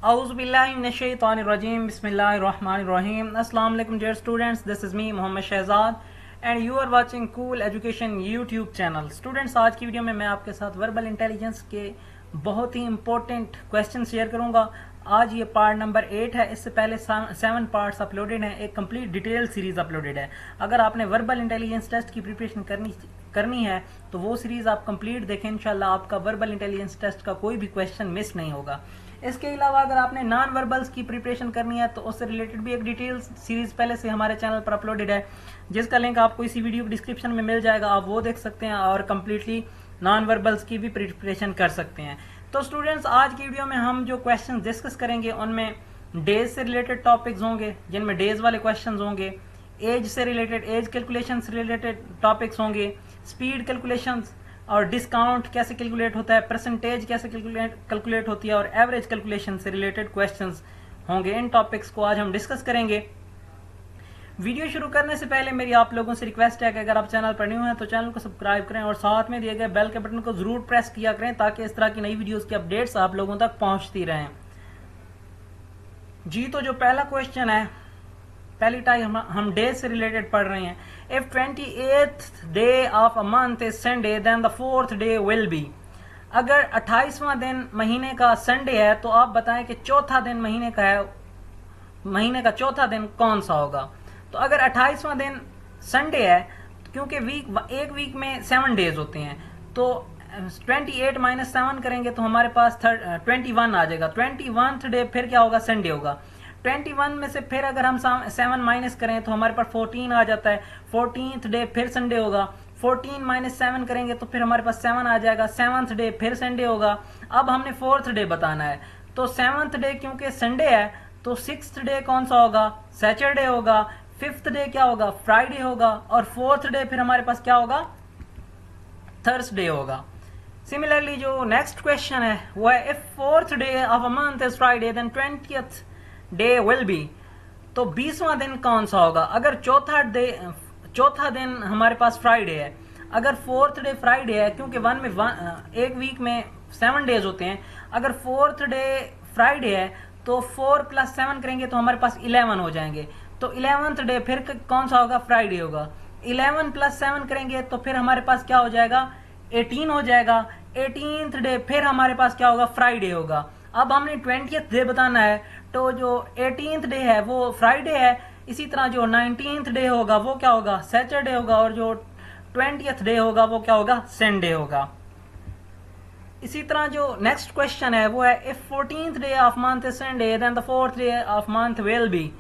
Auzubillahiminash-shaytanir-rajim. Bismillahir-rahmanir-rahim. Assalamu alaikum dear students. This is me Mohammed Shehzad and you are watching Cool Education YouTube channel. Students, आज की video में मैं आपके साथ verbal intelligence के बहुत ही इंपॉर्टेंट क्वेश्चन शेयर करूंगा। आज ये पार्ट नंबर 8 है। इससे पहले 7 पार्ट्स अपलोडेड हैं, एक कंप्लीट डिटेल सीरीज अपलोडेड है। अगर आपने वर्बल इंटेलिजेंस टेस्ट की प्रिपरेशन करनी है तो वो सीरीज आप कंप्लीट देखें। इंशाल्लाह आपका वर्बल इंटेलिजेंस टेस्ट का कोई भी क्वेश्चन मिस नहीं होगा। इसके अलावा अगर आपने नॉन वर्बल्स की प्रिपरेशन करनी है तो उससे रिलेटेड भी एक डिटेल सीरीज पहले से हमारे चैनल पर अपलोडेड है, जिसका लिंक आपको इसी वीडियो की डिस्क्रिप्शन में मिल जाएगा। आप वो देख सकते हैं और कम्प्लीटली नॉन वर्बल्स की भी प्रिपरेशन कर सकते हैं। तो स्टूडेंट्स, आज की वीडियो में हम जो क्वेश्चन डिस्कस करेंगे उनमें डेज से रिलेटेड टॉपिक्स होंगे, जिनमें डेज वाले क्वेश्चन होंगे। एज से रिलेटेड, एज कैलकुलेशन से रिलेटेड टॉपिक्स होंगे। स्पीड कैलकुलेशंस और डिस्काउंट कैसे कैलकुलेट होता है, परसेंटेज कैसे कैलकुलेट होती है और एवरेज कैलकुलेशन से रिलेटेड क्वेश्चंस होंगे। इन टॉपिक्स को आज हम डिस्कस करेंगे। वीडियो शुरू करने से पहले मेरी आप लोगों से रिक्वेस्ट है कि अगर आप चैनल पर न्यू हैं तो चैनल को सब्सक्राइब करें और साथ में दिए गए बेल के बटन को जरूर प्रेस किया करें ताकि इस तरह की नई वीडियोस की अपडेट्स आप लोगों तक पहुंचती रहें। जी, तो जो पहला क्वेश्चन है, पहली टाइम हम डे से रिलेटेड पढ़ रहे हैं। If 28th day of a month is Sunday then the 4th day will be. अगर 28वां दिन महीने का संडे है तो आप बताएं कि चौथा दिन महीने का है, महीने का चौथा दिन कौन सा होगा। तो अगर 28वां दिन संडे है, क्योंकि एक वीक में 7 डेज होते हैं, तो 28 - 7 करेंगे तो हमारे पास 21 आ जाएगा। 21th डे फिर क्या होगा, संडे होगा। 21 में से फिर अगर हम 7 माइनस करें तो हमारे पास 14 आ जाता है। 14th डे फिर संडे होगा। 14 - 7 करेंगे तो फिर हमारे पास 7 आ जाएगा। 7th डे फिर संडे होगा। अब हमने 4th डे बताना है, तो 7th डे क्योंकि संडे है तो 6th डे कौन सा होगा, सैटरडे होगा। 5th डे क्या होगा, फ्राइडे होगा। और 4th डे फिर हमारे पास क्या होगा, थर्सडे होगा। सिमिलरली जो नेक्स्ट क्वेश्चन है वो है if 4th day of a month is Friday then 20th day will be. तो 20वां दिन कौन सा होगा। अगर चौथा दिन हमारे पास फ्राइडे है, अगर 4th डे फ्राइडे है, क्योंकि एक वीक में 7 डेज होते हैं। अगर 4th डे फ्राइडे है तो 4 + 7 करेंगे तो हमारे पास 11 हो जाएंगे। तो 11th डे फिर कौन सा होगा, फ्राइडे होगा। 11 + 7 करेंगे तो फिर हमारे पास क्या हो जाएगा, 18 हो जाएगा। 18th डे फिर हमारे पास क्या होगा, फ्राइडे होगा। अब हमने 20th डे बताना है, तो जो 18th डे है वो फ्राइडे है। इसी तरह जो 19th डे होगा वो क्या होगा, सैटरडे होगा। और जो 20th डे होगा वो क्या होगा, संडे होगा। इसी तरह जो नेक्स्ट क्वेश्चन है वो है if 14th day of month is Sunday then the 4th day of month will be.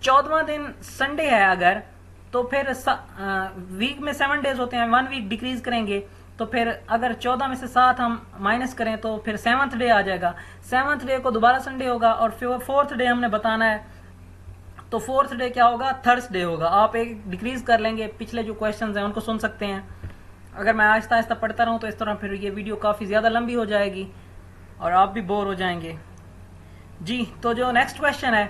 14वां दिन संडे है अगर, तो फिर वीक में 7 डेज होते हैं, 1 वीक डिक्रीज करेंगे तो फिर अगर 14 में से 7 हम माइनस करें तो फिर 7th डे आ जाएगा। 7th डे को दोबारा संडे होगा। और फिर 4th डे हमने बताना है, तो 4th डे क्या होगा, थर्सडे होगा। आप एक डिक्रीज कर लेंगे, पिछले जो क्वेश्चंस हैं उनको सुन सकते हैं। अगर मैं आहिस्ता आहिस्ता पढ़ता रहूं तो इस तरह फिर ये वीडियो काफ़ी ज़्यादा लंबी हो जाएगी और आप भी बोर हो जाएंगे। जी, तो जो नेक्स्ट क्वेश्चन है,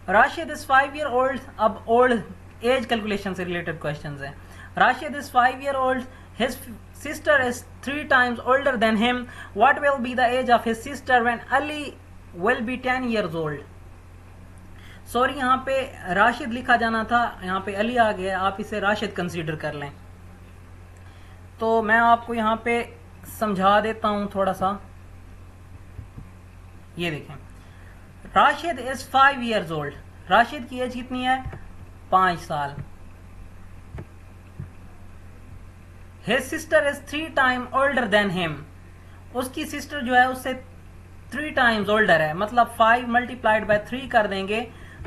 राशिद इज 5 ईयर ओल्ड। अब ओल्ड एज कैलकुलेशन से रिलेटेड क्वेश्चंस हैं। Rashid is 5 year old, his sister is 3 times older than him. What will be the age of his sister when Ali will be 10 years old. Sorry, यहाँ पे राशिद लिखा जाना था, यहाँ पे अली आ गया। आप इसे राशिद कंसीडर कर लें। तो मैं आपको यहाँ पे समझा देता हूँ थोड़ा सा। ये देखें, Rashid is 5 years old. Rashid की एज कितनी है, 5 साल। His sister is 3 times older than him. उसकी सिस्टर जो है उससे 3 times ओल्डर है, मतलब 5 × 3 कर देंगे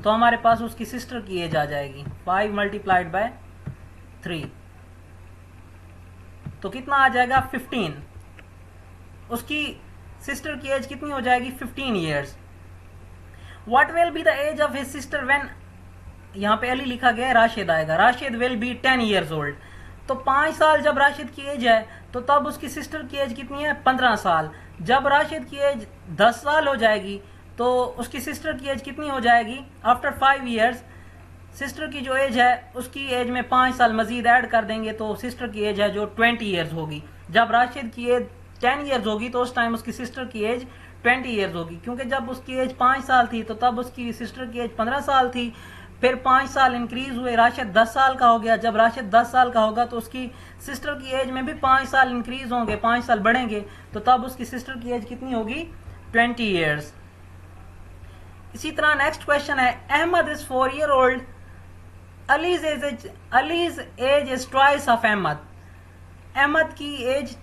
तो हमारे पास उसकी सिस्टर की एज आ जाएगी। 5 × 3 तो कितना आ जाएगा, 15। उसकी सिस्टर की एज कितनी हो जाएगी, 15 years। What will be the age of his sister when, यहाँ पे अली लिखा गया है, राशिद आएगा। Rashid will be 10 years old। तो 5 साल जब राशिद की एज है तो तब उसकी सिस्टर की एज कितनी है, 15 साल। जब राशिद की एज 10 साल हो जाएगी तो उसकी सिस्टर की एज कितनी हो जाएगी, आफ्टर 5 years सिस्टर की जो एज है उसकी एज में 5 साल मजीद ऐड कर देंगे तो सिस्टर की एज है जो 20 years होगी। जब राशिद की एज 10 ईयर्स होगी तो उस टाइम उसकी सिस्टर की एज 20 ईयर्स होगी, क्योंकि जब उसकी एज 5 साल थी तो तब उसकी सिस्टर की एज 15 साल थी। फिर 5 साल इंक्रीज हुए, राशिद 10 साल का हो गया। जब राशिद 10 साल का होगा तो उसकी सिस्टर की एज में भी 5 साल इंक्रीज होंगे, 5 साल बढ़ेंगे, तो तब उसकी सिस्टर की एज कितनी होगी? 20 ईयर्स। इसी तरह नेक्स्ट क्वेश्चन है, Ahmad is 4 year old, Ali's age is twice of Ahmad. Ahmad की एज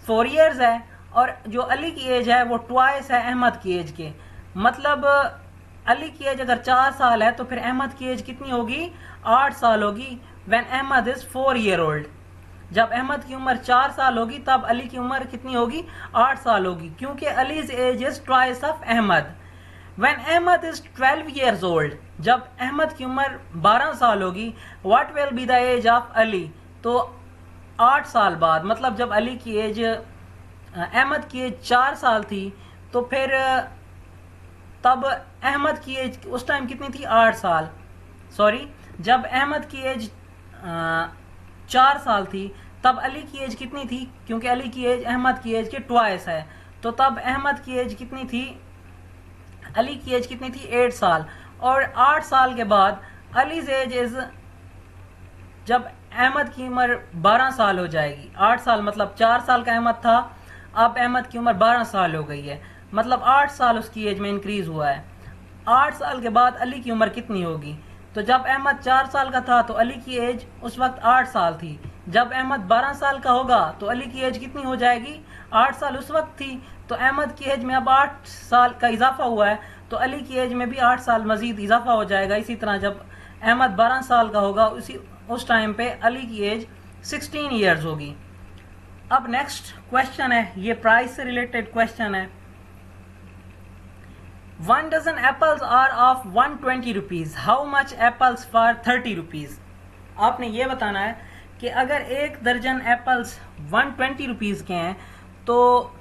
4 ईयर्स है और जो अली की एज है वो ट्वाइस है अहमद की एज के। मतलब अली की एज अगर 4 साल है तो फिर अहमद की एज कितनी होगी? 8 साल होगी। When Ahmad is 4 year old, जब अहमद की उम्र 4 साल होगी तब अली की उम्र कितनी होगी? 8 साल होगी, क्योंकि Ali's age is twice of Ahmad. When Ahmad is 12 years old, जब अहमद की उम्र 12 साल होगी, what will be the age of Ali? तो 8 साल बाद, मतलब जब अली की एज अहमद की एज 4 साल थी तो फिर तब अहमद की एज उस टाइम कितनी थी? 8 साल। सॉरी, जब अहमद की एज 4 साल थी तब अली की एज कितनी थी? क्योंकि अली की एज अहमद की एज के ट्वाइस है, तो तब अहमद की एज कितनी थी? अली की एज कितनी थी? 8 साल। और 8 साल के बाद अलीज एज इज, जब अहमद की उम्र 12 साल हो जाएगी, 8 साल मतलब 4 साल का अहमद था, अब अहमद की उम्र 12 साल हो गई है, मतलब 8 साल उसकी एज में इंक्रीज हुआ है। 8 साल के बाद अली की उम्र कितनी होगी? तो जब अहमद 4 साल का था तो अली की एज उस वक्त 8 साल थी। जब अहमद 12 साल का होगा तो अली की एज कितनी हो जाएगी? 8 साल उस वक्त थी, तो अहमद की एज में अब 8 साल का इजाफा हुआ है, तो अली की एज में भी 8 साल मजीद इजाफा हो जाएगा। इसी तरह जब अहमद 12 साल का होगा उस टाइम पे अली की एज 16 ईयर्स होगी। अब नेक्स्ट क्वेश्चन है, ये प्राइस से रिलेटेड क्वेश्चन है। 1 dozen apples are of 120 rupees. How much apples for 30 rupees? आपने ये बताना है कि अगर 1 दर्जन एप्पल्स 120 रुपीज़ के हैं तो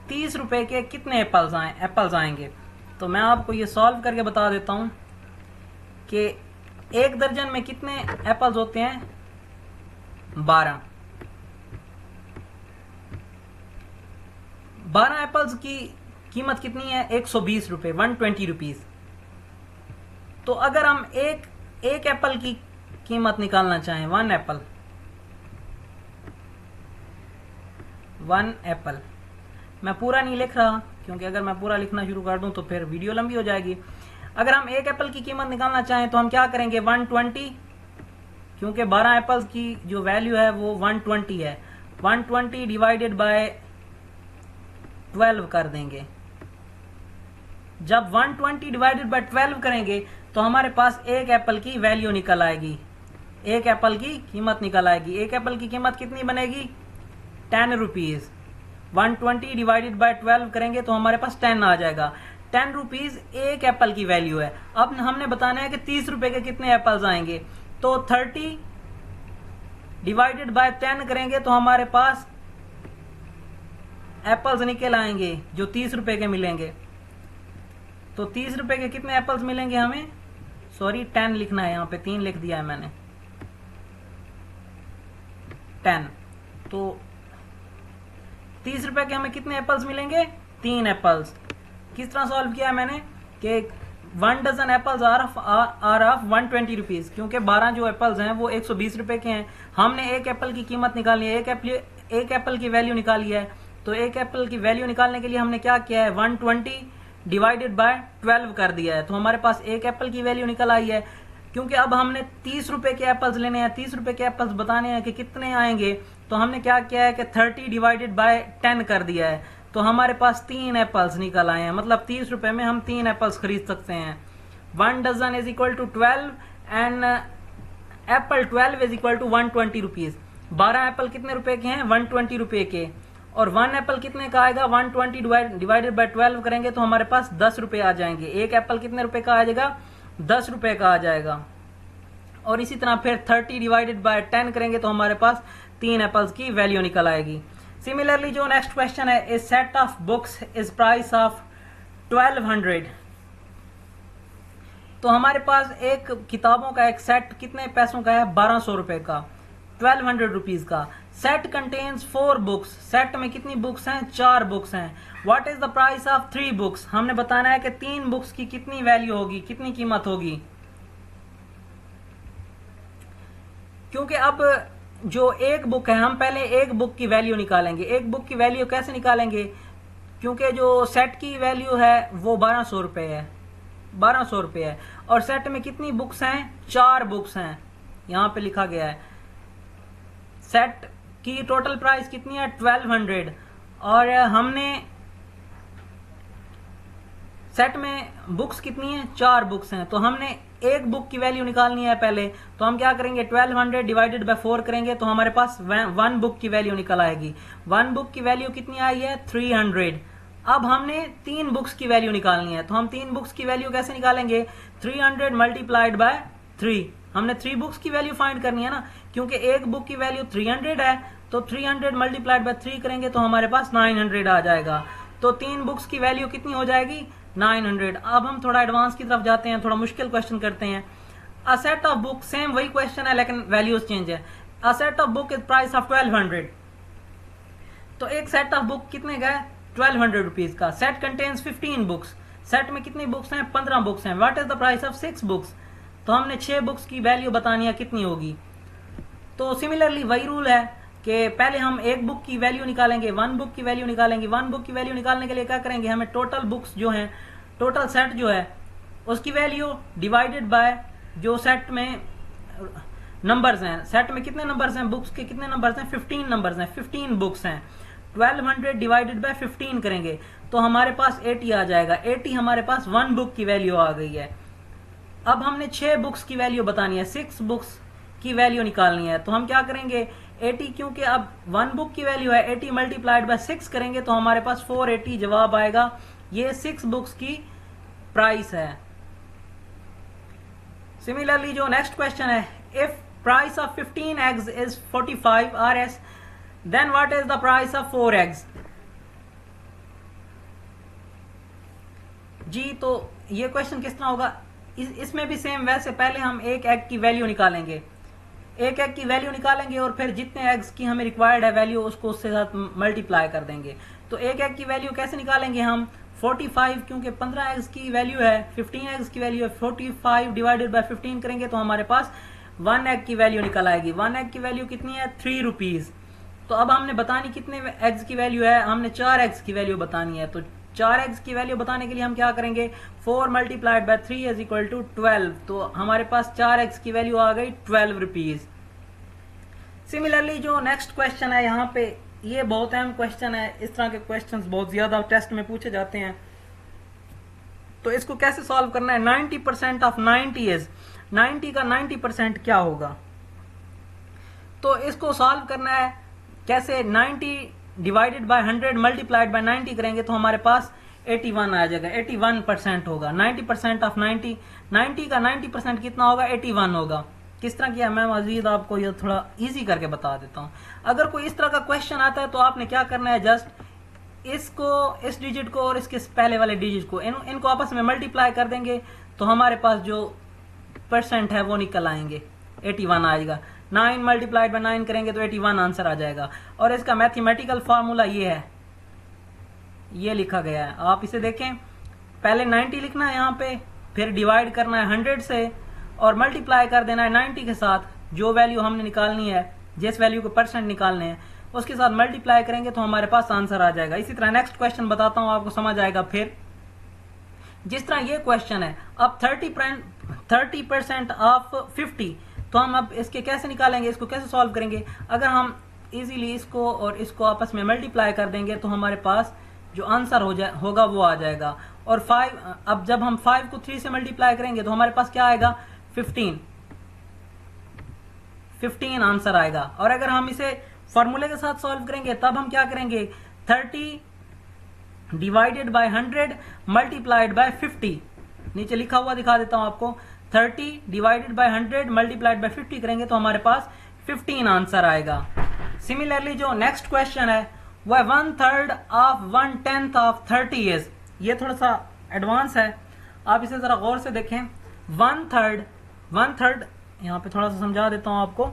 30 रुपए के कितने एप्पल्स आएंगे। तो मैं आपको ये सॉल्व करके बता देता हूँ कि 1 दर्जन में कितने एप्पल्स होते हैं? 12। 12 एप्पल्स की कीमत कितनी है? 120 रुपए, 120 रुपीज। तो अगर हम एक एप्पल की कीमत निकालना चाहें, 1 एप्पल, मैं पूरा नहीं लिख रहा क्योंकि अगर मैं पूरा लिखना शुरू कर दूं तो फिर वीडियो लंबी हो जाएगी। अगर हम 1 एप्पल की कीमत निकालना चाहें तो हम क्या करेंगे? 120, क्योंकि 12 एप्पल्स की जो वैल्यू है वो 120 है। 120 डिवाइडेड बाय 12 कर देंगे। जब 120 डिवाइडेड बाय 12 करेंगे तो हमारे पास 1 एप्पल की वैल्यू निकल आएगी, 1 एप्पल की कीमत निकल आएगी। 1 एप्पल की कीमत कितनी बनेगी? 10 रुपीज। 120 डिवाइडेड बाय 12 करेंगे तो हमारे पास 10 आ जाएगा। 10 रुपीज 1 एप्पल की वैल्यू है। अब हमने बताना है कि 30 रुपए के कितने एप्पल्स आएंगे, तो 30 डिवाइडेड बाय 10 करेंगे तो हमारे पास एप्पल्स निकल आएंगे जो 30 रुपए के मिलेंगे। तो 30 रुपए के कितने एप्पल्स मिलेंगे हमें? सॉरी, 10 लिखना है, यहाँ पे 3 लिख दिया है मैंने। 10, तो 30 रुपए के हमें कितने एप्पल्स मिलेंगे? 3 एप्पल्स। किस तरह सॉल्व किया है मैंने कि 1 dozen apples are of 120 rupees, क्योंकि 12 जो एप्पल्स हैं वो 120 रुपए के हैं। हमने 1 एप्पल की कीमत निकालनी है, 1 एप्पल की वैल्यू निकाली है। तो 1 एप्पल की वैल्यू निकालने के लिए हमने क्या किया है? 120 डिवाइडेड बाय 12 कर दिया है, तो हमारे पास 1 एप्पल की वैल्यू निकल आई है। क्योंकि अब हमने 30 रुपए के एप्पल्स लेने हैं, 30 रुपए के एप्पल्स बताने हैं कि कितने आएंगे, तो हमने क्या किया है कि 30 डिवाइडेड बाय 10 कर दिया है, तो हमारे पास 3 एप्पल्स निकल आए हैं। मतलब 30 रुपए में हम 3 एप्पल्स खरीद सकते हैं। 1 dozen is equal to 12 and apple 12 is equal to 120 rupees. 12 apple कितने रुपए के हैं? 120 रुपए के। और 1 एप्पल कितने का आएगा? 120 डिवाइडेड बाय 12 करेंगे तो हमारे पास 10 रुपए आ जाएंगे। 1 एप्पल कितने रुपए का आ जाएगा? 10 रुपए का आ जाएगा। और इसी तरह फिर 30 डिवाइडेड बाय 10 करेंगे तो हमारे पास 3 एप्पल्स की वैल्यू निकल आएगी। सिमिलरली जो नेक्स्ट क्वेश्चन है, a set of books is price of 1200। तो हमारे पास एक किताबों का एक सेट कितने पैसों का है? 1200 रुपए का, 1200 रुपीज का। सेट कंटेन्स 4 बुक्स, सेट में कितनी बुक्स हैं? 4 बुक्स हैं। What is the price of 3 books, हमने बताना है कि 3 बुक्स की कितनी वैल्यू होगी, कितनी कीमत होगी। क्योंकि अब जो एक बुक है, हम पहले एक बुक की वैल्यू निकालेंगे। एक बुक की वैल्यू कैसे निकालेंगे? क्योंकि जो सेट की वैल्यू है वो 1200 रुपये है, 1200 रुपये है, और सेट में कितनी बुक्स हैं? 4 बुक्स हैं, यहां पे लिखा गया है। सेट की टोटल प्राइस कितनी है? 1200, और हमने सेट में बुक्स कितनी है? 4 बुक्स हैं, तो हमने एक बुक की वैल्यू निकालनी है पहले। तो हम क्या करेंगे? 1200 डिवाइडेड बाय 4 करेंगे, तो हमारे पास 1 बुक की वैल्यू निकल आएगी। 1 बुक की वैल्यू कितनी आई है? 300। अब हमने 3 बुक्स की वैल्यू निकालनी है, तो हम 3 बुक्स की वैल्यू कैसे निकालेंगे? 300 मल्टीप्लाइड बाय 3। हमने 3 बुक्स की वैल्यू फाइंड करनी है ना, क्योंकि एक बुक की वैल्यू 300 है, तो 300 मल्टीप्लाइड बाय 3 करेंगे तो हमारे पास 900 आ जाएगा। तो 3 बुक्स की वैल्यू कितनी हो जाएगी? 900। अब हम थोड़ा एडवांस की तरफ जाते हैं, थोड़ा मुश्किल क्वेश्चन करते हैं। A set of book, same वही क्वेश्चन है लेकिन वैल्यूज चेंज है। A set of book is price of 1200। तो एक सेट ऑफ बुक कितने का है? 1200 रुपीज का। सेट कंटेन्स 15 बुक्स, सेट में कितनी बुक्स हैं? 15 बुक्स हैं। What is the price of 6 books, तो हमने 6 बुक्स की वैल्यू बतानी है कितनी होगी। तो सिमिलरली वही रूल है कि पहले हम एक बुक की वैल्यू निकालेंगे, 1 बुक की वैल्यू निकालेंगे। 1 बुक की वैल्यू निकालने के लिए क्या करेंगे? हमें टोटल बुक्स जो हैं, टोटल सेट जो है उसकी वैल्यू डिवाइडेड बाय जो सेट में नंबर्स हैं। सेट में कितने नंबर्स हैं? बुक्स के कितने नंबर्स हैं? 15 नंबर्स हैं, 15 बुक्स हैं। 1200 डिवाइडेड बाय 15 करेंगे तो हमारे पास 80 आ जाएगा। 80 हमारे पास 1 बुक की वैल्यू आ गई है। अब हमने 6 बुक्स की वैल्यू बतानी है, 6 बुक्स की वैल्यू निकालनी है। तो हम क्या करेंगे? 80, क्योंकि अब 1 बुक की वैल्यू है, 80 मल्टीप्लाइड बाय 6 करेंगे तो हमारे पास 480 जवाब आएगा। ये 6 बुक्स की प्राइस है। सिमिलरली जो नेक्स्ट क्वेश्चन है, if price of 15 eggs is 45 RS, then what is the price of 4 eggs. जी, तो ये क्वेश्चन किस तरह होगा? इसमें भी सेम वैसे पहले हम एक एग की वैल्यू निकालेंगे, एक एग की वैल्यू निकालेंगे और फिर जितने एग्स की हमें रिक्वायर्ड है वैल्यू उसको उससे साथ मल्टीप्लाई कर देंगे। तो एक एग की वैल्यू कैसे निकालेंगे हम? 45, क्योंकि 15 एग्स की वैल्यू है, 15 एग्स की वैल्यू है, 45 डिवाइडेड बाय 15 करेंगे तो हमारे पास 1 एग की वैल्यू निकल आएगी। 1 एग की वैल्यू कितनी है? 3 रुपीज। तो अब हमने बतानी कितने एग्स की वैल्यू है? हमने 4 एग्स की वैल्यू बतानी है। तो 4 एग्स की वैल्यू बताने के लिए हम क्या करेंगे? 4 multiplied by 3 is equal to 12। तो हमारे पास 4 एग्स की वैल्यू आ गई 12 रुपीज। सिमिलरली जो नेक्स्ट क्वेश्चन है यहाँ पे, ये बहुत अहम क्वेश्चन है। इस तरह के क्वेश्चंस बहुत ज्यादा टेस्ट में पूछे जाते हैं, तो इसको कैसे सॉल्व करना है? 90% ऑफ 90 इज, 90 का 90% क्या होगा? तो इसको सॉल्व करना है कैसे? 90 डिवाइडेड बाय 100 मल्टीप्लाइड बाय 90 करेंगे तो हमारे पास 81 आ जाएगा, 81% होगा। 90% ऑफ 90, 90 का 90% कितना होगा? 81 होगा। किस तरह किया? मैं मजीद आपको ये थोड़ा इजी करके बता देता हूँ। अगर कोई इस तरह का क्वेश्चन आता है तो आपने क्या करना है? जस्ट इसको, इस डिजिट को और इसके पहले वाले डिजिट को, इनको आपस में मल्टीप्लाई कर देंगे तो हमारे पास जो परसेंट है वो निकल आएंगे, 81 आएगा। 9 मल्टीप्लाइड बाय 9 करेंगे तो 81 आंसर आ जाएगा। और इसका मैथमेटिकल फार्मूला ये है, ये लिखा गया है, आप इसे देखें। पहले 90 लिखना है यहाँ पे, फिर डिवाइड करना है 100 से और मल्टीप्लाई कर देना है 90 के साथ। जो वैल्यू हमने निकालनी है, जिस वैल्यू को परसेंट निकालने हैं उसके साथ मल्टीप्लाई करेंगे तो हमारे पास आंसर आ जाएगा। इसी तरह नेक्स्ट क्वेश्चन बताता हूँ, आपको समझ आएगा। फिर जिस तरह ये क्वेश्चन है, अब 30% ऑफ 50, तो हम अब इसके कैसे निकालेंगे? इसको कैसे सॉल्व करेंगे? अगर हम इजीली इसको और इसको आपस में मल्टीप्लाई कर देंगे तो हमारे पास जो आंसर होगा वो आ जाएगा। और 5, अब जब हम 5 को 3 से मल्टीप्लाई करेंगे तो हमारे पास क्या आएगा? 15 आंसर आएगा। और अगर हम इसे फॉर्मूले के साथ सॉल्व करेंगे तब हम क्या करेंगे? 30 डिवाइडेड बाय 100 मल्टीप्लाइड बाय 50, नीचे लिखा हुआ दिखा देता हूं आपको। 30 डिवाइडेड बाय 100 मल्टीप्लाइड बाय 50 करेंगे तो हमारे पास 15 आंसर आएगा। सिमिलरली जो नेक्स्ट क्वेश्चन है वह 1/3 ऑफ 1/10 ऑफ 30 इज। ये थोड़ा सा एडवांस है, आप इसे जरा गौर से देखें। 1/3 यहाँ पे थोड़ा सा समझा देता हूं आपको।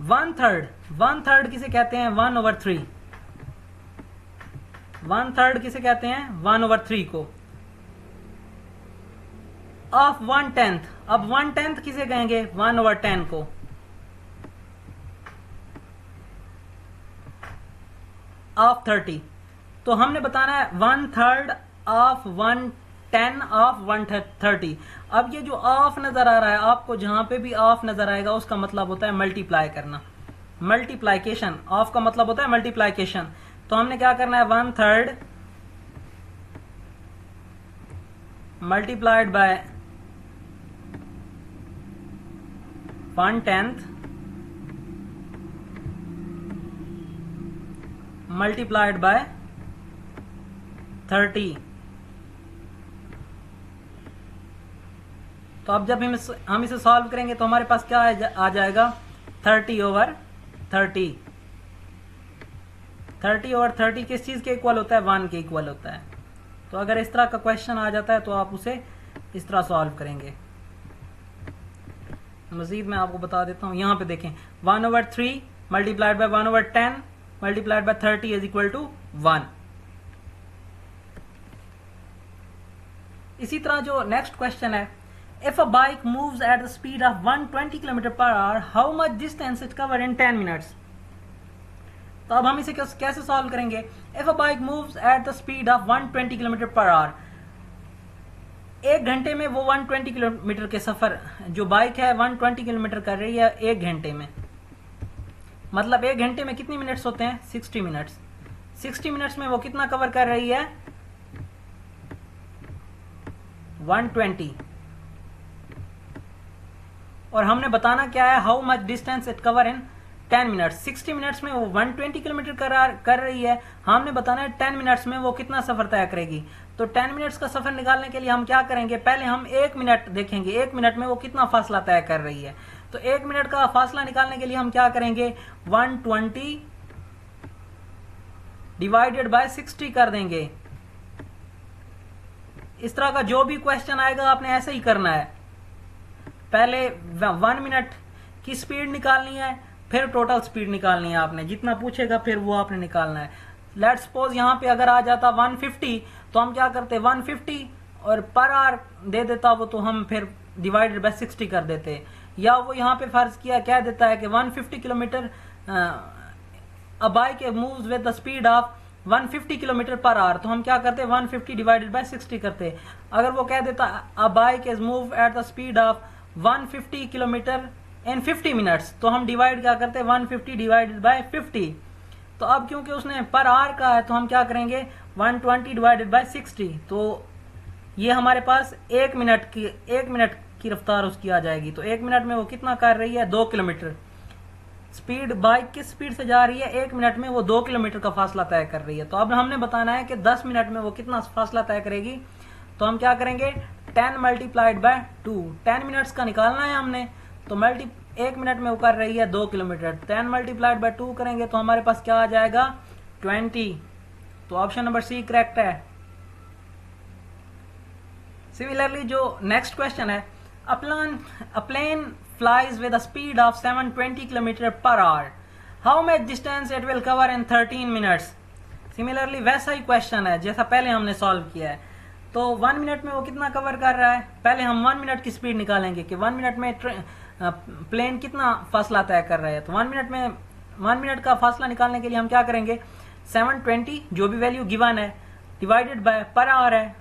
वन थर्ड किसे कहते हैं? 1/3। वन थर्ड किसे कहते हैं? 1/3 को। ऑफ 1/10, अब 1/10 किसे कहेंगे? 1/10 को। ऑफ 30, तो हमने बताना है 1/3 ऑफ 1/10 ऑफ 1/30। अब ये जो ऑफ नजर आ रहा है आपको, जहां पे भी ऑफ नजर आएगा उसका मतलब होता है मल्टीप्लाई करना, मल्टीप्लाइकेशन। ऑफ का मतलब होता है मल्टीप्लाइकेशन। तो हमने क्या करना है? 1/3 मल्टीप्लाइड बाय 1/10 मल्टीप्लाइड बाय 30। तो अब जब हम इसे सॉल्व करेंगे तो हमारे पास क्या आ जाएगा? 30/30। 30/30 किस चीज के इक्वल होता है? 1 के इक्वल होता है। तो अगर इस तरह का क्वेश्चन आ जाता है तो आप उसे इस तरह सॉल्व करेंगे। मजीद मैं आपको बता देता हूं, यहां पे देखें 1/3 multiplied by 1/10 multiplied by 30 is equal to 1। इसी तरह जो नेक्स्ट क्वेश्चन है, if a bike moves at the speed of 120 km/h, how much distance it cover in 10 minutes. तो अब हम इसे कैसे सॉल्व करेंगे? If a bike moves at the speed of 120 km/h, एक घंटे में वो 120 किलोमीटर के सफर, जो बाइक है 120 किलोमीटर कर रही है एक घंटे में। मतलब एक घंटे में कितनी मिनट्स होते हैं? 60 मिनट्स। 60 मिनट्स में वो कितना कवर कर रही है? 120। और हमने बताना क्या है? How much distance it cover in 10 minutes. 60 minutes में वो 120 किलोमीटर कर रही है, हमने बताना है 10 मिनट्स में वो कितना सफर तय करेगी। तो 10 मिनट्स का सफर निकालने के लिए हम क्या करेंगे? पहले हम 1 मिनट देखेंगे, 1 मिनट में वो कितना फासला तय कर रही है। तो 1 मिनट का फासला निकालने के लिए हम क्या करेंगे? 120 डिवाइडेड बाय 60 कर देंगे। इस तरह का जो भी क्वेश्चन आएगा आपने ऐसे ही करना है। पहले 1 मिनट की स्पीड निकालनी है, फिर टोटल स्पीड निकालनी है आपने, जितना पूछेगा फिर वो आपने निकालना है। लेट्स सपोज यहां पे अगर आ जाता 150, तो हम क्या करते? 150 और पर आवर दे देता वो, तो हम फिर डिवाइडेड बाय 60 कर देते। या वो यहाँ पे फर्ज किया कह देता है कि 150 kilometre, a bike moves with the speed of 150 kilometre per hour, तो हम क्या करते? 150 डिवाइडेड बाय 60 करते। अगर वो कह देता a bike is move at the speed of 150 kilometre in 50 minutes, तो हम डिवाइड क्या करते? 150 डिवाइडेड बाय 50। तो अब क्योंकि उसने पर आवर का है तो हम क्या करेंगे? 120 डिवाइडेड बाय 60। तो ये हमारे पास 1 मिनट की रफ्तार उसकी आ जाएगी। तो 1 मिनट में वो कितना कर रही है? 2 किलोमीटर। स्पीड, बाइक किस स्पीड से जा रही है? 1 मिनट में वो 2 किलोमीटर का फासला तय कर रही है। तो अब हमने बताना है कि 10 मिनट में वो कितना फासला तय करेगी। तो हम क्या करेंगे? 10 मल्टीप्लाइड बाय 2। 10 मिनट्स का निकालना है हमने, तो 1 मिनट में वो कर रही है 2 किलोमीटर। 10 मल्टीप्लाइड बाय 2 करेंगे तो हमारे पास क्या आ जाएगा? 20। तो ऑप्शन नंबर सी करेक्ट है। सिमिलरली जो नेक्स्ट क्वेश्चन है, a plane flies with a speed of 720 km/h, how much distance it will cover in 13 minutes। Similarly वैसा ही क्वेश्चन है जैसा पहले हमने सॉल्व किया है। तो 1 मिनट में वो कितना कवर कर रहा है? पहले हम 1 मिनट की स्पीड निकालेंगे कि 1 मिनट में प्लेन कितना फासला तय कर रहा है। तो 1 मिनट का फासला निकालने के लिए हम क्या करेंगे? 720 जो भी वैल्यू गिवन है डिवाइडेड बाय पर आवर है।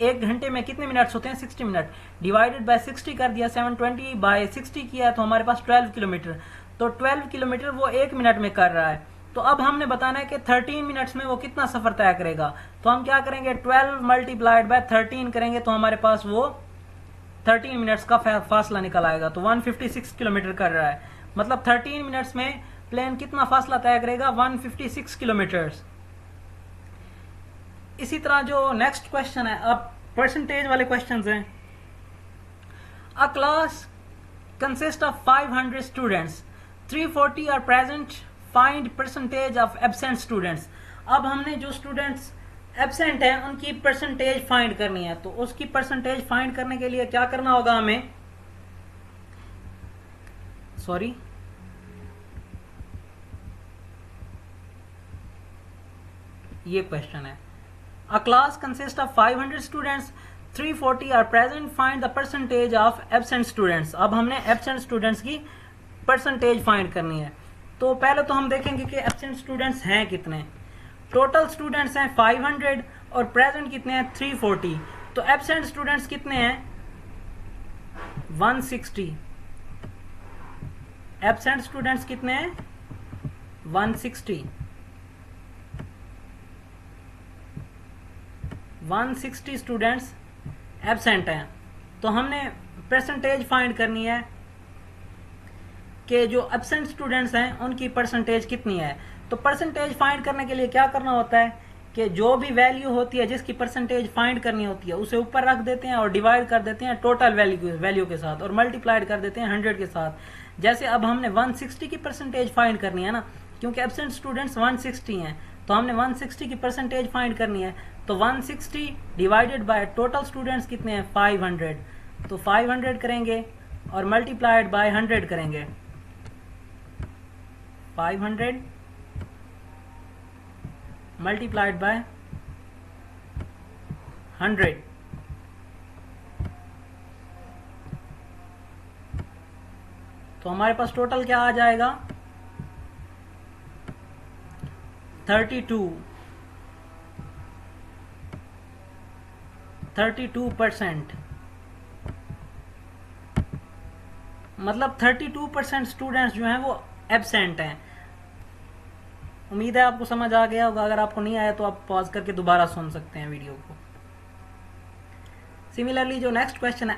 1 घंटे में कितने मिनट्स होते हैं? 60 मिनट। डिवाइडेड बाय 60 कर दिया, 720 बाय 60 किया तो हमारे पास 12 किलोमीटर। तो 12 किलोमीटर वो 1 मिनट में कर रहा है। तो अब हमने बताना है कि 13 मिनट्स में वो कितना सफर तय करेगा। तो हम क्या करेंगे? 12 मल्टीप्लाइड बाय 13 करेंगे तो हमारे पास वो 13 मिनट्स का फासला निकल आएगा। तो 156 किलोमीटर कर रहा है। मतलब 13 मिनट्स में प्लेन कितना फासला तय करेगा? 156 किलोमीटर। इसी तरह जो नेक्स्ट क्वेश्चन है, अब परसेंटेज वाले क्वेश्चंस हैं। A class consist of 500 students, 340 are present, find percentage of absent students. अब हमने जो स्टूडेंट्स एब्सेंट हैं उनकी परसेंटेज फाइंड करनी है। तो उसकी परसेंटेज फाइंड करने के लिए क्या करना होगा हमें? ये क्वेश्चन है। A class consist of 500 students, 340 are present, find the percentage of absent students. अब हमने एब्सेंट स्टूडेंट्स की परसेंटेज फाइंड करनी है। तो पहले तो हम देखेंगे कि एब्सेंट स्टूडेंट्स हैं कितने। टोटल स्टूडेंट्स हैं 500 और प्रेजेंट कितने हैं 340। तो एब्सेंट स्टूडेंट्स कितने हैं 160। एब्सेंट स्टूडेंट्स कितने हैं 160। 160 स्टूडेंट्स एब्सेंट हैं। तो हमने परसेंटेज फाइंड करनी है कि जो एब्सेंट स्टूडेंट्स हैं उनकी परसेंटेज कितनी है। तो परसेंटेज फाइंड करने के लिए क्या करना होता है कि जो भी वैल्यू होती है जिसकी परसेंटेज फाइंड करनी होती है उसे ऊपर रख देते हैं और डिवाइड कर देते हैं टोटल वैल्यू के साथ और मल्टीप्लाइड कर देते हैं 100 के साथ। जैसे अब हमने 160 की परसेंटेज फाइंड करनी है ना, क्योंकि एब्सेंट स्टूडेंट्स 160 हैं तो हमने 160 की परसेंटेज फाइंड करनी है। तो 160 डिवाइडेड बाय टोटल स्टूडेंट्स कितने हैं 500। तो 500 करेंगे और मल्टीप्लाइड बाय 100 करेंगे। 500 मल्टीप्लाइड बाय 100। तो हमारे पास टोटल क्या आ जाएगा 32%। मतलब 32% स्टूडेंट्स जो हैं वो एब्सेंट हैं। उम्मीद है आपको समझ आ गया होगा। अगर आपको नहीं आया तो आप पॉज करके दोबारा सुन सकते हैं वीडियो को। सिमिलरली जो नेक्स्ट क्वेश्चन है,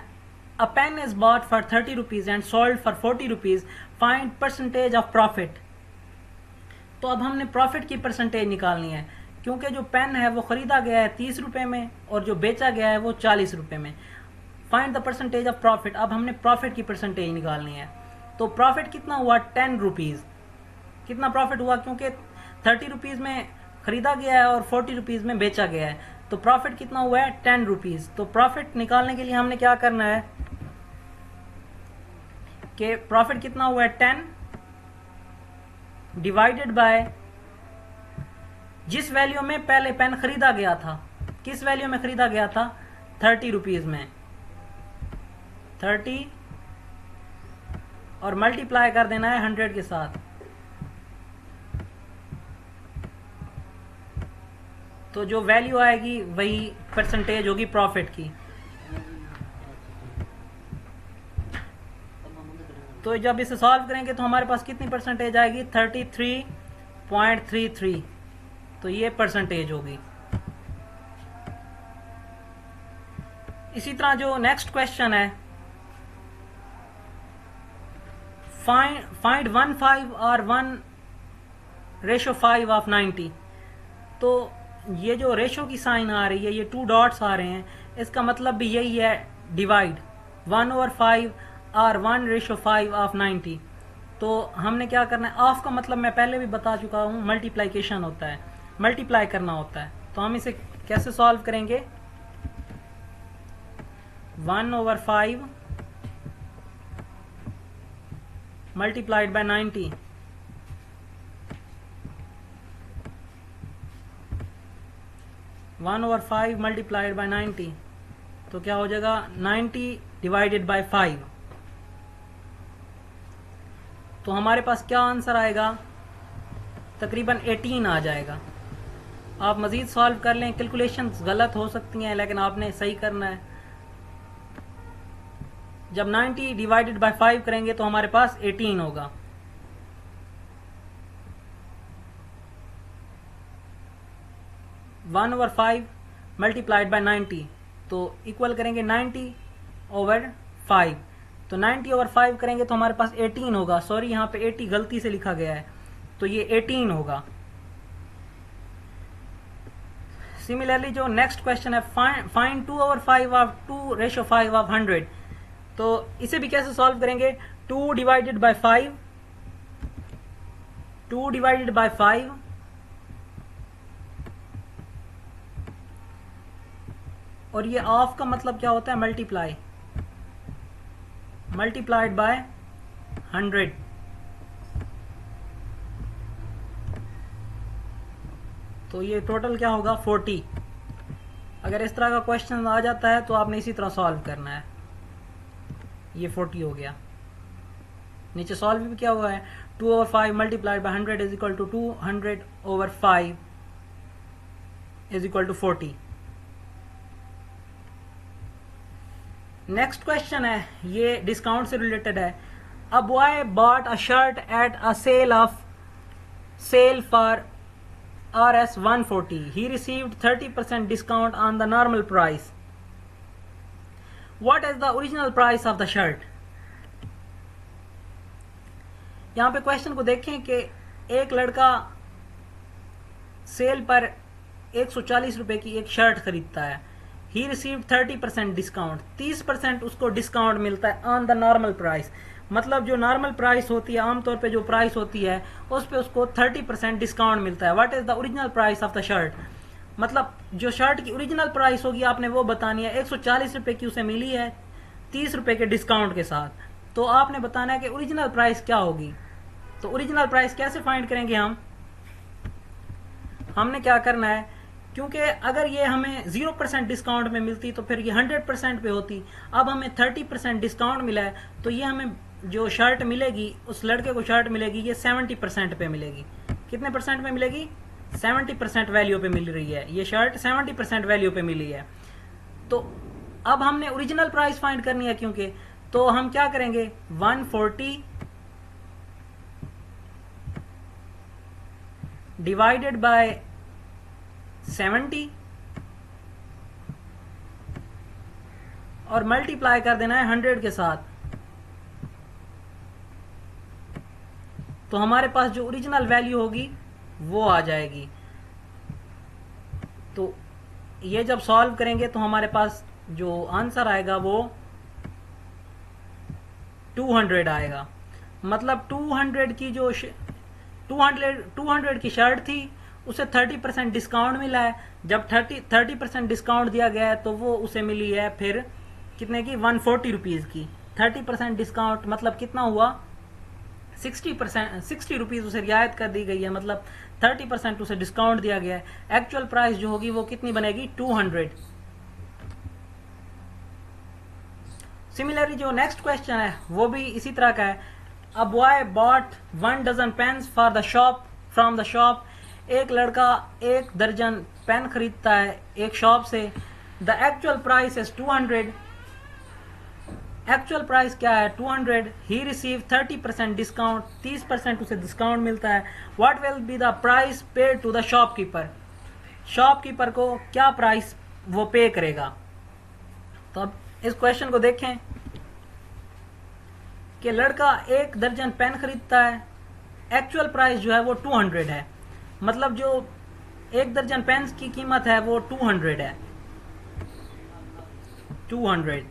a pen is bought for 30 rupees and sold for 40 rupees, find percentage of profit. तो अब हमने प्रॉफिट की परसेंटेज निकालनी है, क्योंकि जो पेन है वो खरीदा गया है 30 रुपए में और जो बेचा गया है वो 40 रुपए में। Find the percentage of profit. अब हमने प्रॉफिट की परसेंटेज निकालनी है। तो प्रॉफिट कितना हुआ 10 रुपीज। कितना प्रॉफिट हुआ, क्योंकि 30 रुपीज में खरीदा गया है और 40 रुपीज में बेचा गया है। तो प्रॉफिट कितना हुआ है 10 रुपीज। तो प्रॉफिट निकालने के लिए हमने क्या करना है कि प्रॉफिट कितना हुआ है 10 डिवाइडेड बाय जिस वैल्यू में पहले पेन खरीदा गया था। किस वैल्यू में खरीदा गया था 30 रुपीज में। 30 और मल्टीप्लाई कर देना है 100 के साथ। तो जो वैल्यू आएगी वही परसेंटेज होगी प्रॉफिट की। तो जब इसे सॉल्व करेंगे तो हमारे पास कितनी परसेंटेज आएगी 33.33। तो ये परसेंटेज होगी। इसी तरह जो नेक्स्ट क्वेश्चन है, फाइंड 1/5 और 1/5 ऑफ 90। तो ये जो रेशो की साइन आ रही है, ये 2 डॉट्स आ रहे हैं, इसका मतलब भी यही है डिवाइड 1/5 और 1/5 ऑफ 90। तो हमने क्या करना है, ऑफ का मतलब मैं पहले भी बता चुका हूँ मल्टीप्लाइकेशन होता है, मल्टीप्लाई करना होता है। तो हम इसे कैसे सॉल्व करेंगे 1/5 मल्टीप्लाइड बाय 90। 1/5 multiplied by 90। तो क्या हो जाएगा 90 डिवाइडेड बाय 5। तो हमारे पास क्या आंसर आएगा तकरीबन 18 आ जाएगा। आप मजीद सॉल्व कर लें, कैलकुलेशंस गलत हो सकती हैं लेकिन आपने सही करना है। जब 90 डिवाइडेड बाय 5 करेंगे तो हमारे पास 18 होगा। वन ओवर 5 मल्टीप्लाइड बाय 90, तो इक्वल करेंगे 90/5। तो 90/5 करेंगे तो हमारे पास 18 होगा। सॉरी, यहाँ पे 80 गलती से लिखा गया है, तो ये 18 होगा। सिमिलरली जो नेक्स्ट क्वेश्चन है, फाइंड 2/5 ऑफ 2/5 ऑफ 100। तो इसे भी कैसे सॉल्व करेंगे 2 डिवाइडेड बाय 5, 2 डिवाइडेड बाय 5 और ये ऑफ का मतलब क्या होता है मल्टीप्लाई, मल्टीप्लाइड बाय 100। तो ये टोटल क्या होगा 40। अगर इस तरह का क्वेश्चन आ जाता है तो आपने इसी तरह सॉल्व करना है। ये 40 हो गया। नीचे सॉल्व भी क्या हुआ है, 2/5 multiplied by 100 is equal to 200/5 is equal to 40। Next question है, ये डिस्काउंट से रिलेटेड है। A boy bought a shirt at a sale for Rs 140. He received 30% discount on the normal price. What is the original price of the shirt? यहां पे question को देखें कि एक लड़का सेल पर 140 रुपए की एक शर्ट खरीदता है। He received 30% डिस्काउंट, 30% उसको डिस्काउंट मिलता है ऑन द नॉर्मल प्राइस। मतलब जो नॉर्मल प्राइस होती है, आमतौर पे जो प्राइस होती है उस पे उसको 30% डिस्काउंट मिलता है। What is the original price of the shirt? मतलब जो शर्ट की ओरिजिनल प्राइस होगी आपने वो बतानी है। 140 रुपए की उसे मिली है 30 रुपए के डिस्काउंट के साथ, तो आपने बताना है कि ओरिजिनल प्राइस क्या होगी। तो ओरिजिनल प्राइस कैसे फाइंड करेंगे हमने क्या करना है, क्योंकि अगर ये हमें 0% डिस्काउंट में मिलती तो फिर ये 100% पे होती। अब हमें 30% डिस्काउंट मिला है तो ये हमें जो शर्ट मिलेगी, उस लड़के को शर्ट मिलेगी, ये 70% पे मिलेगी। कितने परसेंट में मिलेगी? 70% वैल्यू पे मिल रही है। ये शर्ट 70% वैल्यू पे मिली है। तो अब हमने ओरिजिनल प्राइस फाइंड करनी है, क्योंकि तो हम क्या करेंगे, 140 डिवाइडेड बाय 70 और मल्टीप्लाई कर देना है 100 के साथ। तो हमारे पास जो ओरिजिनल वैल्यू होगी वो आ जाएगी। तो ये जब सॉल्व करेंगे तो हमारे पास जो आंसर आएगा वो 200 आएगा। मतलब 200 की जो 200 की शर्ट थी उसे 30% डिस्काउंट मिला है। जब 30% डिस्काउंट दिया गया है तो वो उसे मिली है फिर कितने की, 140 रुपीज की। 30% डिस्काउंट मतलब कितना हुआ, 60 रुपीज उसे रियायत कर दी गई है, मतलब 30% उसे डिस्काउंट दिया गया है। एक्चुअल प्राइस जो होगी वो कितनी बनेगी, 200। सिमिलरली जो नेक्स्ट क्वेश्चन है वो भी इसी तरह का है। A boy bought 1 dozen pens for the shop from the shop. एक लड़का 1 दर्जन पेन खरीदता है एक शॉप से। The actual price is 200। Actual price क्या है, 200। ही रिसीव 30% डिस्काउंट, 30% उसे डिस्काउंट मिलता है। What will be the price paid to the shopkeeper? Shopkeeper को क्या प्राइस वो पे करेगा? तो अब इस क्वेश्चन को देखें कि लड़का 1 दर्जन पेन खरीदता है, एक्चुअल प्राइस जो है वो 200 है। मतलब जो 1 दर्जन पेन की कीमत है वो 200 है। 200।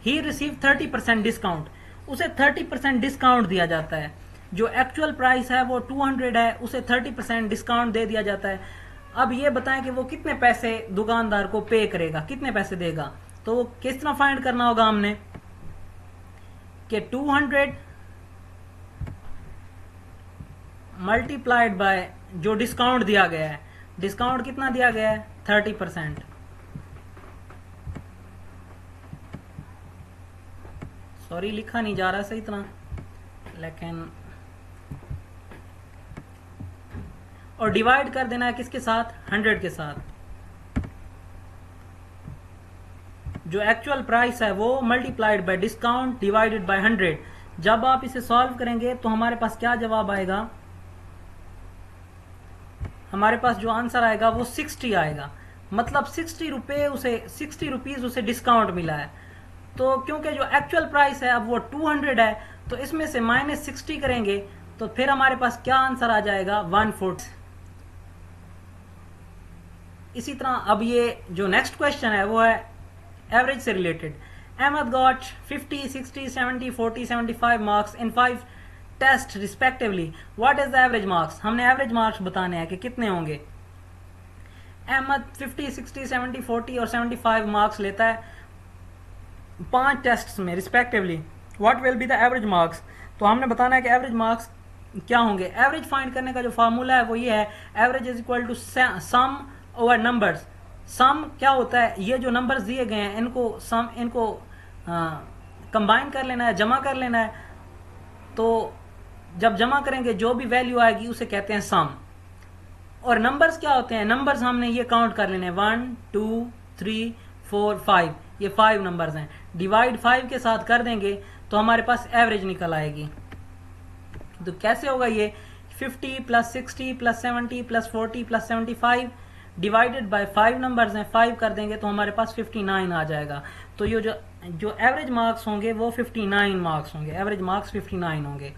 ही रिसीव 30% डिस्काउंट, उसे 30% डिस्काउंट दिया जाता है। जो एक्चुअल प्राइस है वो 200 है, उसे 30% डिस्काउंट दे दिया जाता है। अब ये बताएं कि वो कितने पैसे दुकानदार को पे करेगा, कितने पैसे देगा। तो वो किस तरह फाइंड करना होगा हमने कि 200 मल्टीप्लाइड बाय जो डिस्काउंट दिया गया है। डिस्काउंट कितना दिया गया है, 30%। सॉरी लिखा नहीं जा रहा सही तरह, लेकिन और डिवाइड कर देना है किसके साथ, 100 के साथ। जो एक्चुअल प्राइस है वो multiplied by discount divided by 100। जब आप इसे सॉल्व करेंगे तो हमारे पास क्या जवाब आएगा, हमारे पास जो आंसर आएगा वो 60 आएगा। मतलब 60 रुपीज उसे डिस्काउंट मिला है। तो क्योंकि जो एक्चुअल प्राइस है अब वो 200 है, तो इसमें से -60 करेंगे तो फिर हमारे पास क्या आंसर आ जाएगा, 140। इसी तरह अब ये जो नेक्स्ट क्वेश्चन है वो है एवरेज से related. Ahmad got 50, 60, 70, 40, 75 marks in 5 test respectively. What is the average marks? हमने एवरेज मार्क्स बताने हैं कि कितने होंगे। अहमद 50, 60, 70, 40 और 75 मार्क्स लेता है 5 टेस्ट्स में respectively. What will be the average marks? तो हमने बताना है कि एवरेज मार्क्स क्या होंगे। एवरेज फाइंड करने का जो फार्मूला है वो ये है, average is equal to sum over numbers. Sum क्या होता है, ये जो नंबर्स दिए गए हैं इनको कंबाइन कर लेना है, जमा कर लेना है। तो जब जमा करेंगे जो भी वैल्यू आएगी उसे कहते हैं सम। और नंबर्स क्या होते हैं, नंबर्स हमने ये काउंट कर लेने 1 2 3 4 5, ये 5 नंबर्स हैं। डिवाइड 5 के साथ कर देंगे तो हमारे पास एवरेज निकल आएगी। तो कैसे होगा ये, 50 plus 60 plus 70 plus 40 plus 75 divided by 5 numbers हैं, 5 कर देंगे तो हमारे पास 59 आ जाएगा। तो ये जो एवरेज मार्क्स होंगे वो 59 मार्क्स होंगे, एवरेज मार्क्स 59 होंगे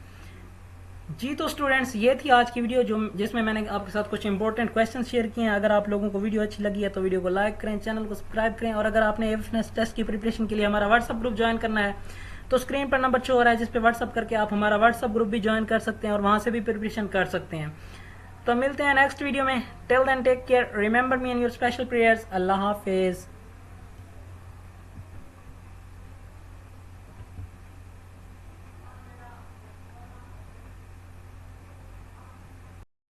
जी। तो स्टूडेंट्स ये थी आज की वीडियो जिसमें मैंने आपके साथ कुछ इंपॉर्टेंट क्वेश्चन शेयर किए हैं। अगर आप लोगों को वीडियो अच्छी लगी है तो वीडियो को लाइक करें, चैनल को सब्सक्राइब करें। और अगर आपने एफएफएस टेस्ट की प्रिपरेशन के लिए हमारा व्हाट्सएप ग्रुप ज्वाइन करना है तो स्क्रीन पर नंबर शो हो रहा है जिस पे व्हाट्सएप करके आप हमारा व्हाट्सएप ग्रुप भी ज्वाइन कर सकते हैं और वहां से भी प्रिपरेशन कर सकते हैं। तो मिलते हैं नेक्स्ट वीडियो में। Till then take care, remember me in your special prayers. अल्लाह हाफिज।